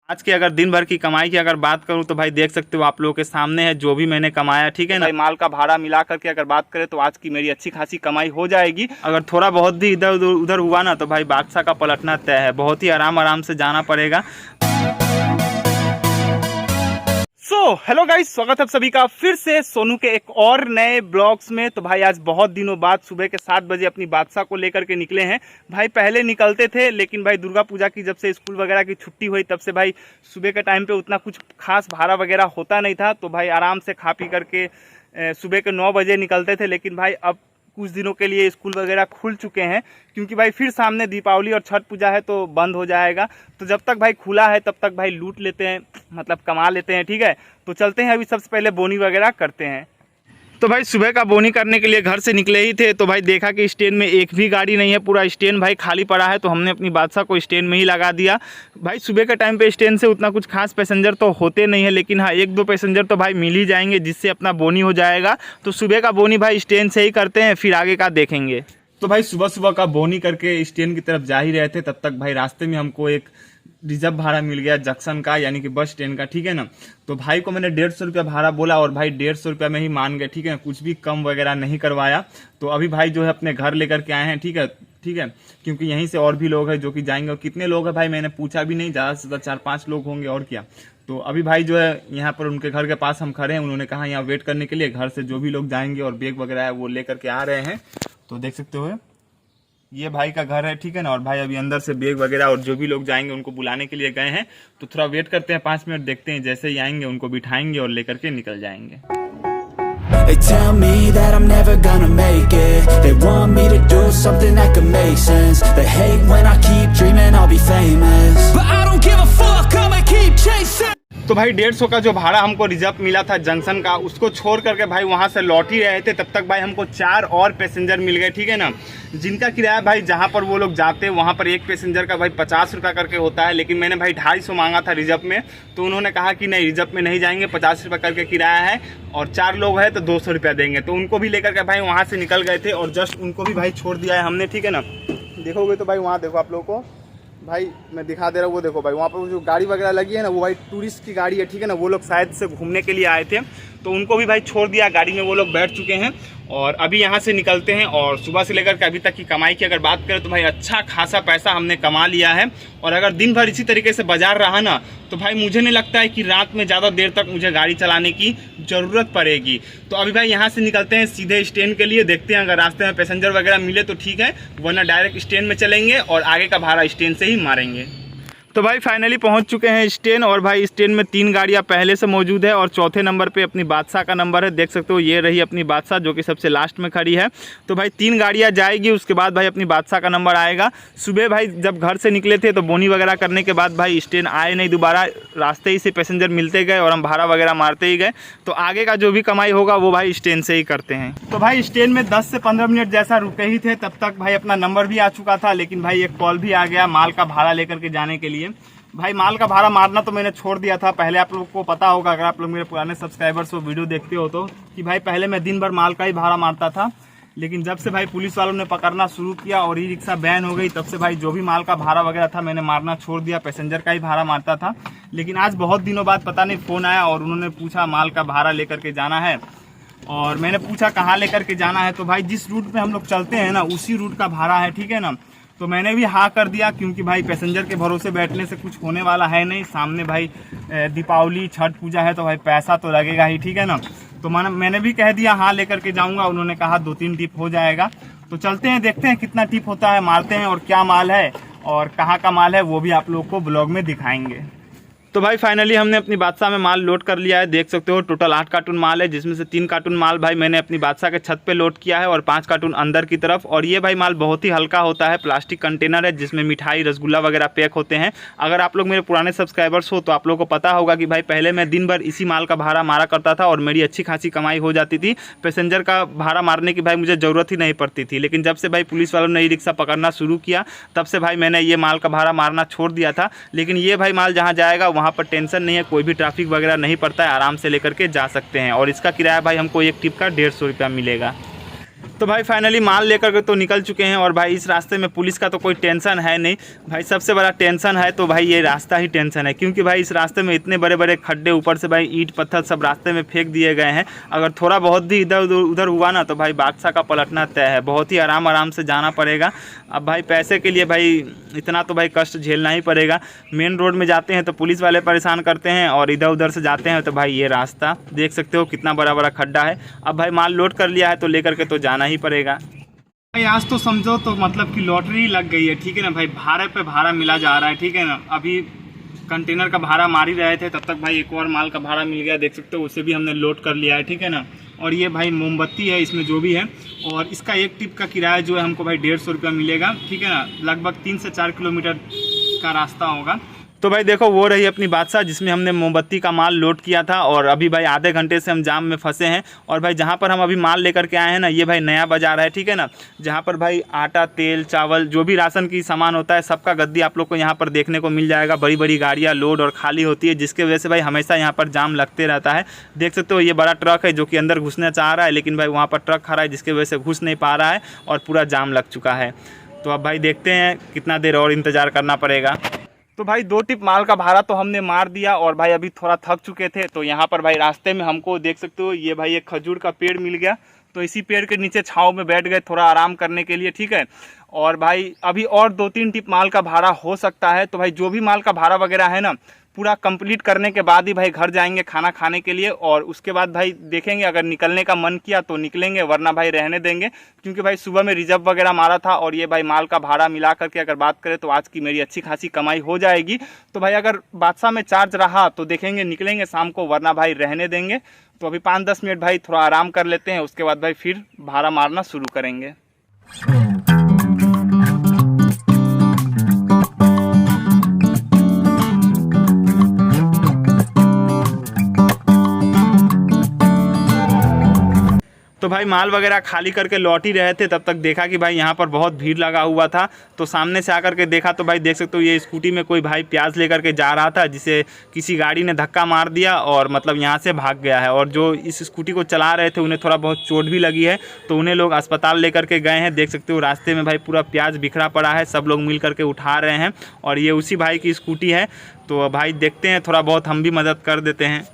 आज की अगर दिन भर की कमाई की अगर बात करूं तो भाई देख सकते हो आप लोगों के सामने है जो भी मैंने कमाया, ठीक है ना। माल का भाड़ा मिला करके अगर बात करें तो आज की मेरी अच्छी खासी कमाई हो जाएगी। अगर थोड़ा बहुत भी इधर उधर हुआ ना तो भाई बादशाह का पलटना तय है। बहुत ही आराम से जाना पड़ेगा। हेलो गाइस, स्वागत है आप सभी का फिर से सोनू के एक और नए ब्लॉग्स में। तो भाई आज बहुत दिनों बाद सुबह के 7 बजे अपनी बादशाह को लेकर के निकले हैं। भाई पहले निकलते थे लेकिन भाई दुर्गा पूजा की जब से स्कूल वगैरह की छुट्टी हुई तब से भाई सुबह के टाइम पे उतना कुछ खास भाड़ा वगैरह होता नहीं था। तो भाई आराम से खा पी करके सुबह के 9 बजे निकलते थे। लेकिन भाई अब कुछ दिनों के लिए स्कूल वगैरह खुल चुके हैं क्योंकि भाई फिर सामने दीपावली और छठ पूजा है तो बंद हो जाएगा। तो जब तक भाई खुला है तब तक भाई लूट लेते हैं, मतलब कमा लेते हैं, ठीक है। तो चलते हैं, अभी सबसे पहले बोनी वगैरह करते हैं। तो भाई सुबह का बोनी करने के लिए घर से निकले ही थे तो भाई देखा कि स्टैंड में एक भी गाड़ी नहीं है, पूरा स्टैंड भाई खाली पड़ा है। तो हमने अपनी बादशाह को स्टैंड में ही लगा दिया। भाई सुबह के टाइम पे स्टैंड से उतना कुछ खास पैसेंजर तो होते नहीं है, लेकिन हाँ 1-2 पैसेंजर तो भाई मिल ही जाएंगे जिससे अपना बोनी हो जाएगा। तो सुबह का बोनी भाई स्टैंड से ही करते हैं, फिर आगे का देखेंगे। तो भाई सुबह सुबह का बोनी करके स्टैंड की तरफ जा ही रहे थे, तब तक भाई रास्ते में हमको एक रिजर्व भाड़ा मिल गया जंक्शन का, यानी कि बस स्टैंड का, ठीक है ना। तो भाई को मैंने 150 रुपया भाड़ा बोला और भाई 150 रुपया में ही मान गए, ठीक है ना। कुछ भी कम वगैरह नहीं करवाया। तो अभी भाई जो है अपने घर लेकर के आए हैं, ठीक है, क्योंकि यहीं से और भी लोग हैं जो कि जाएंगे। और कितने लोग हैं भाई मैंने पूछा भी नहीं, ज़्यादा से ज़्यादा 4-5 लोग होंगे और क्या। तो अभी भाई जो है यहाँ पर उनके घर के पास हम खड़े हैं, उन्होंने कहा यहाँ वेट करने के लिए। घर से जो भी लोग जाएंगे और बैग वगैरह है वो लेकर के आ रहे हैं। तो देख सकते हो ये भाई का घर है, ठीक है ना। और भाई अभी अंदर से बैग वगैरह और जो भी लोग जाएंगे उनको बुलाने के लिए गए हैं। तो थोड़ा वेट करते हैं 5 मिनट, देखते हैं। जैसे ही आएंगे उनको बिठाएंगे और लेकर के निकल जाएंगे। They tell me that I'm never gonna make it. They want me to do something that could make sense. They hate when I keep dreaming I'll be famous, but I don't give a fuck, I'ma keep chasing. तो भाई 150 का जो भाड़ा हमको reserve मिला था junction का, उसको छोड़ करके भाई वहाँ से लौट ही रहे थे। तब तक भाई हमको 4 और पैसेंजर मिल गए, ठीक है ना। जिनका किराया भाई जहाँ पर वो लोग जाते हैं वहाँ पर एक पैसेंजर का भाई 50 रुपये करके होता है। लेकिन मैंने भाई 250 मांगा था रिजर्व में, तो उन्होंने कहा कि नहीं रिजर्व में नहीं जाएंगे, 50 रुपये करके किराया है और 4 लोग हैं तो 200 रुपया देंगे। तो उनको भी लेकर के भाई वहाँ से निकल गए थे और जस्ट उनको भी भाई छोड़ दिया है हमने, ठीक है ना। देखोगे तो भाई वहाँ देखो आप लोगों को, भाई मैं दिखा दे रहा हूँ, वो देखो भाई वहाँ पर जो गाड़ी वगैरह लगी है ना वो भाई टूरिस्ट की गाड़ी है, ठीक है ना। वो लोग शायद से घूमने के लिए आए थे तो उनको भी भाई छोड़ दिया, गाड़ी में वो लोग बैठ चुके हैं। और अभी यहाँ से निकलते हैं। और सुबह से लेकर के अभी तक की कमाई की अगर बात करें तो भाई अच्छा खासा पैसा हमने कमा लिया है। और अगर दिन भर इसी तरीके से बाजार रहा ना तो भाई मुझे नहीं लगता है कि रात में ज़्यादा देर तक मुझे गाड़ी चलाने की ज़रूरत पड़ेगी। तो अभी भाई यहाँ से निकलते हैं सीधे स्टैंड के लिए। देखते हैं अगर रास्ते में पैसेंजर वगैरह मिले तो ठीक है, वरना डायरेक्ट स्टैंड में चलेंगे और आगे का भाड़ा स्टैंड से ही मारेंगे। तो भाई फाइनली पहुंच चुके हैं स्टैंड। और भाई स्टैंड में 3 गाड़ियां पहले से मौजूद है और चौथे नंबर पे अपनी बादशाह का नंबर है। देख सकते हो ये रही अपनी बादशाह जो कि सबसे लास्ट में खड़ी है। तो भाई 3 गाड़ियां जाएगी, उसके बाद भाई अपनी बादशाह का नंबर आएगा। सुबह भाई जब घर से निकले थे तो बोनी वगैरह करने के बाद भाई स्टैंड आए नहीं दोबारा, रास्ते ही से पैसेंजर मिलते गए और हम भाड़ा वगैरह मारते ही गए। तो आगे का जो भी कमाई होगा वो भाई स्टैंड से ही करते हैं। तो भाई स्टैंड में 10 से 15 मिनट जैसा रुके ही थे, तब तक भाई अपना नंबर भी आ चुका था। लेकिन भाई एक कॉल भी आ गया माल का भाड़ा लेकर के जाने के लिए। भाई माल का भाड़ा मारना तो मैंने छोड़ दिया था पहले। आप लोगों को पता होगा अगर आप लोग मेरे पुराने सब्सक्राइबर्स वो वीडियो देखते हो तो, कि भाई पहले मैं दिन भर माल का ही भाड़ा मारता था। लेकिन जब से भाई पुलिस वालों ने पकड़ना शुरू किया और ई रिक्शा बैन हो गई, तब से भाई जो भी माल का भाड़ा वगैरह था मैंने मारना छोड़ दिया, पैसेंजर का ही भाड़ा मारता था। लेकिन आज बहुत दिनों बाद पता नहीं फ़ोन आया और उन्होंने पूछा माल का भाड़ा लेकर के जाना है। और मैंने पूछा कहाँ लेकर के जाना है, तो भाई जिस रूट पे हम लोग चलते हैं ना उसी रूट का भाड़ा है, ठीक है ना। तो मैंने भी हाँ कर दिया क्योंकि भाई पैसेंजर के भरोसे बैठने से कुछ होने वाला है नहीं। सामने भाई दीपावली छठ पूजा है तो भाई पैसा तो लगेगा ही, ठीक है ना। तो मैंने भी कह दिया हाँ लेकर के जाऊंगा। उन्होंने कहा 2-3 टिप हो जाएगा। तो चलते हैं, देखते हैं कितना टिप होता है, मारते हैं और क्या माल है और कहाँ का माल है वो भी आप लोग को ब्लॉग में दिखाएंगे। तो भाई फाइनली हमने अपनी बादशाह में माल लोड कर लिया है। देख सकते हो टोटल 8 कार्टून माल है, जिसमें से 3 कार्टून माल भाई मैंने अपनी बादशाह के छत पे लोड किया है और 5 कार्टून अंदर की तरफ। और ये भाई माल बहुत ही हल्का होता है, प्लास्टिक कंटेनर है जिसमें मिठाई रसगुल्ला वगैरह पैक होते हैं। अगर आप लोग मेरे पुराने सब्सक्राइबर्स हो तो आप लोगों को पता होगा कि भाई पहले मैं दिन भर इसी माल का भाड़ा मारा करता था और मेरी अच्छी खासी कमाई हो जाती थी। पैसेंजर का भाड़ा मारने की भाई मुझे ज़रूरत ही नहीं पड़ती थी। लेकिन जब से भाई पुलिस वालों ने ई रिक्शा पकड़ना शुरू किया तब से भाई मैंने ये माल का भाड़ा मारना छोड़ दिया था। लेकिन ये भाई माल जहाँ जाएगा वहाँ पर टेंशन नहीं है, कोई भी ट्रैफिक वगैरह नहीं पड़ता है, आराम से लेकर के जा सकते हैं। और इसका किराया भाई हमको एक टिप का 150 रुपया मिलेगा। तो भाई फाइनली माल लेकर के तो निकल चुके हैं और भाई इस रास्ते में पुलिस का तो कोई टेंशन है नहीं भाई। सबसे बड़ा टेंशन है तो भाई ये रास्ता ही टेंशन है, क्योंकि भाई इस रास्ते में इतने बड़े बड़े खड्डे, ऊपर से भाई ईंट पत्थर सब रास्ते में फेंक दिए गए हैं। अगर थोड़ा बहुत भी इधर उधर हुआ ना तो भाई बादशाह का पलटना तय है। बहुत ही आराम से जाना पड़ेगा। अब भाई पैसे के लिए भाई इतना तो भाई कष्ट झेलना ही पड़ेगा। मेन रोड में जाते हैं तो पुलिस वाले परेशान करते हैं और इधर उधर से जाते हैं तो भाई ये रास्ता देख सकते हो कितना बड़ा बड़ा खड्डा है। अब भाई माल लोड कर लिया है तो लेकर के तो जाना ही पड़ेगा भाई। आज तो समझो तो मतलब कि लॉटरी लग गई है, ठीक है ना भाई। भाड़े पे भाड़ा मिला जा रहा है, ठीक है ना। अभी कंटेनर का भाड़ा मार ही रहे थे, तब तक भाई एक और माल का भाड़ा मिल गया, देख सकते हो। उसे भी हमने लोड कर लिया है, ठीक है ना। और ये भाई मोमबत्ती है इसमें जो भी है, और इसका एक टिप का किराया जो है हमको भाई 150 रुपया मिलेगा, ठीक है ना। लगभग 3 से 4 किलोमीटर का रास्ता होगा। तो भाई देखो वो रही अपनी बादशाह जिसमें हमने मोमबत्ती का माल लोड किया था, और अभी भाई आधे घंटे से हम जाम में फंसे हैं। और भाई जहाँ पर हम अभी माल लेकर के आए हैं ना, ये भाई नया बाजार है, ठीक है ना। जहाँ पर भाई आटा, तेल, चावल, जो भी राशन की सामान होता है सबका गद्दी आप लोग को यहाँ पर देखने को मिल जाएगा। बड़ी बड़ी गाड़ियाँ लोड और खाली होती है, जिसके वजह से भाई हमेशा यहाँ पर जाम लगते रहता है। देख सकते हो ये बड़ा ट्रक है जो कि अंदर घुसना चाह रहा है, लेकिन भाई वहाँ पर ट्रक खड़ा है जिसकी वजह से घुस नहीं पा रहा है और पूरा जाम लग चुका है। तो अब भाई देखते हैं कितना देर और इंतज़ार करना पड़ेगा। तो भाई 2 टिप माल का भाड़ा तो हमने मार दिया और भाई अभी थोड़ा थक चुके थे। तो यहाँ पर भाई रास्ते में हमको देख सकते हो ये भाई एक खजूर का पेड़ मिल गया, तो इसी पेड़ के नीचे छांव में बैठ गए थोड़ा आराम करने के लिए, ठीक है। और भाई अभी और 2-3 टिप माल का भाड़ा हो सकता है। तो भाई जो भी माल का भाड़ा वगैरह है ना, पूरा कंप्लीट करने के बाद ही भाई घर जाएंगे खाना खाने के लिए, और उसके बाद भाई देखेंगे अगर निकलने का मन किया तो निकलेंगे, वरना भाई रहने देंगे। क्योंकि भाई सुबह में रिजर्व वगैरह मारा था, और ये भाई माल का भाड़ा मिला करके अगर बात करें तो आज की मेरी अच्छी खासी कमाई हो जाएगी। तो भाई अगर बादशाह में चार्ज रहा तो देखेंगे निकलेंगे शाम को, वरना भाई रहने देंगे। तो अभी 5-10 मिनट भाई थोड़ा आराम कर लेते हैं, उसके बाद भाई फिर भाड़ा मारना शुरू करेंगे। तो भाई माल वगैरह खाली करके लौट ही रहे थे, तब तक देखा कि भाई यहाँ पर बहुत भीड़ लगा हुआ था। तो सामने से आकर के देखा तो भाई देख सकते हो ये स्कूटी में कोई भाई प्याज लेकर के जा रहा था, जिसे किसी गाड़ी ने धक्का मार दिया और मतलब यहाँ से भाग गया है। और जो इस स्कूटी को चला रहे थे उन्हें थोड़ा बहुत चोट भी लगी है, तो उन्हें लोग अस्पताल लेकर के गए हैं। देख सकते हो रास्ते में भाई पूरा प्याज बिखरा पड़ा है, सब लोग मिल करके उठा रहे हैं, और ये उसी भाई की स्कूटी है। तो भाई देखते हैं थोड़ा बहुत हम भी मदद कर देते हैं।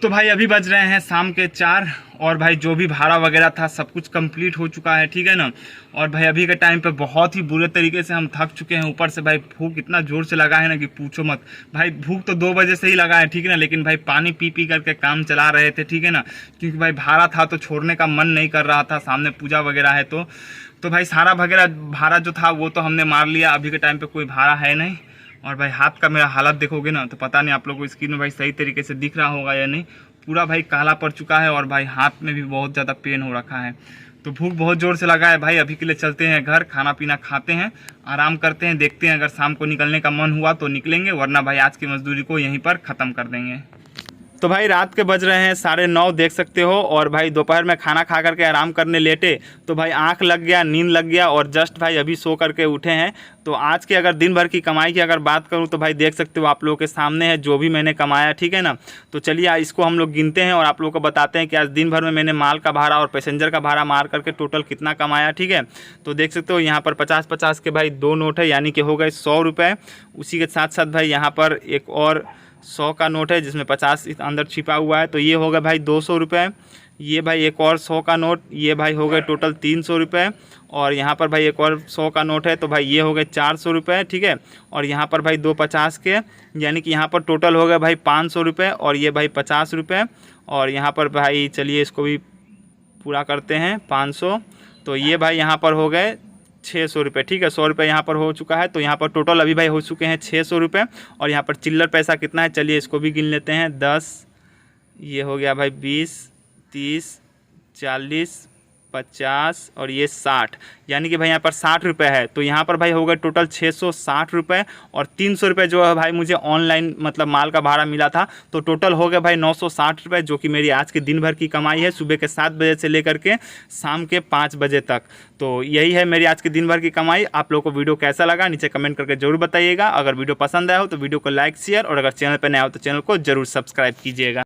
तो भाई अभी बज रहे हैं शाम के 4, और भाई जो भी भाड़ा वगैरह था सब कुछ कंप्लीट हो चुका है, ठीक है ना। और भाई अभी के टाइम पे बहुत ही बुरे तरीके से हम थक चुके हैं। ऊपर से भाई भूख इतना जोर से लगा है ना कि पूछो मत। भाई भूख तो 2 बजे से ही लगा है, ठीक है ना, लेकिन भाई पानी पी पी करके काम चला रहे थे, ठीक है ना। क्योंकि भाई भाड़ा था तो छोड़ने का मन नहीं कर रहा था, सामने पूजा वगैरह है। तो भाई सारा वगैरह भाड़ा जो था वो तो हमने मार लिया। अभी के टाइम पर कोई भाड़ा है नहीं। और भाई हाथ का मेरा हालत देखोगे ना तो पता नहीं आप लोगों को स्क्रीन में भाई सही तरीके से दिख रहा होगा या नहीं, पूरा भाई काला पड़ चुका है, और भाई हाथ में भी बहुत ज़्यादा पेन हो रखा है। तो भूख बहुत ज़ोर से लगा है भाई। अभी के लिए चलते हैं घर, खाना पीना खाते हैं, आराम करते हैं, देखते हैं अगर शाम को निकलने का मन हुआ तो निकलेंगे, वरना भाई आज की मजदूरी को यहीं पर ख़त्म कर देंगे। तो भाई रात के बज रहे हैं 9:30 देख सकते हो, और भाई दोपहर में खाना खा करके आराम करने लेटे तो भाई आंख लग गया, नींद लग गया, और जस्ट भाई अभी सो करके उठे हैं। तो आज के अगर दिन भर की कमाई की अगर बात करूं तो भाई देख सकते हो आप लोगों के सामने है जो भी मैंने कमाया, ठीक है ना। तो चलिए इसको हम लोग गिनते हैं और आप लोगों को बताते हैं कि आज दिन भर में मैंने माल का भाड़ा और पैसेंजर का भाड़ा मार करके टोटल कितना कमाया, ठीक है। तो देख सकते हो यहाँ पर 50-50 के भाई 2 नोट है, यानी कि हो गए 100 रुपये। उसी के साथ साथ भाई यहाँ पर एक और 100 का नोट है जिसमें 50 अंदर छिपा हुआ है, तो ये हो गया भाई 200 रुपये। ये भाई एक और 100 का नोट, ये भाई हो गए टोटल 300 रुपये। और यहाँ पर भाई एक और 100 का नोट है, तो भाई ये हो गए 400 रुपये, ठीक है। और यहाँ पर भाई 2 50 के, यानी कि यहाँ पर टोटल हो गए भाई 500 रुपये, और ये भाई 50 रुपये। और यहाँ पर भाई चलिए इसको भी पूरा करते हैं 500, तो ये भाई यहाँ पर हो गए 600 रुपये, ठीक है। 100 रुपये यहाँ पर हो चुका है, तो यहाँ पर टोटल अभी भाई हो चुके हैं 600 रुपये। और यहाँ पर चिल्लर पैसा कितना है, चलिए इसको भी गिन लेते हैं। 10, ये हो गया भाई 20, 30, 40, 50 और ये 60, यानी कि भाई यहाँ पर 60 रुपये है। तो यहाँ पर भाई हो गए टोटल 660 रुपये, और 300 रुपये जो है भाई मुझे ऑनलाइन मतलब माल का भाड़ा मिला था, तो टोटल हो गए भाई 960 रुपये, जो कि मेरी आज के दिन भर की कमाई है, सुबह के 7 बजे से लेकर के शाम के 5 बजे तक। तो यही है मेरी आज के दिन भर की कमाई। आप लोगों को वीडियो कैसा लगा नीचे कमेंट करके जरूर बताइएगा। अगर वीडियो पसंद आया हो तो वीडियो को लाइक शेयर, और अगर चैनल पर नया हो तो चैनल को जरूर सब्सक्राइब कीजिएगा।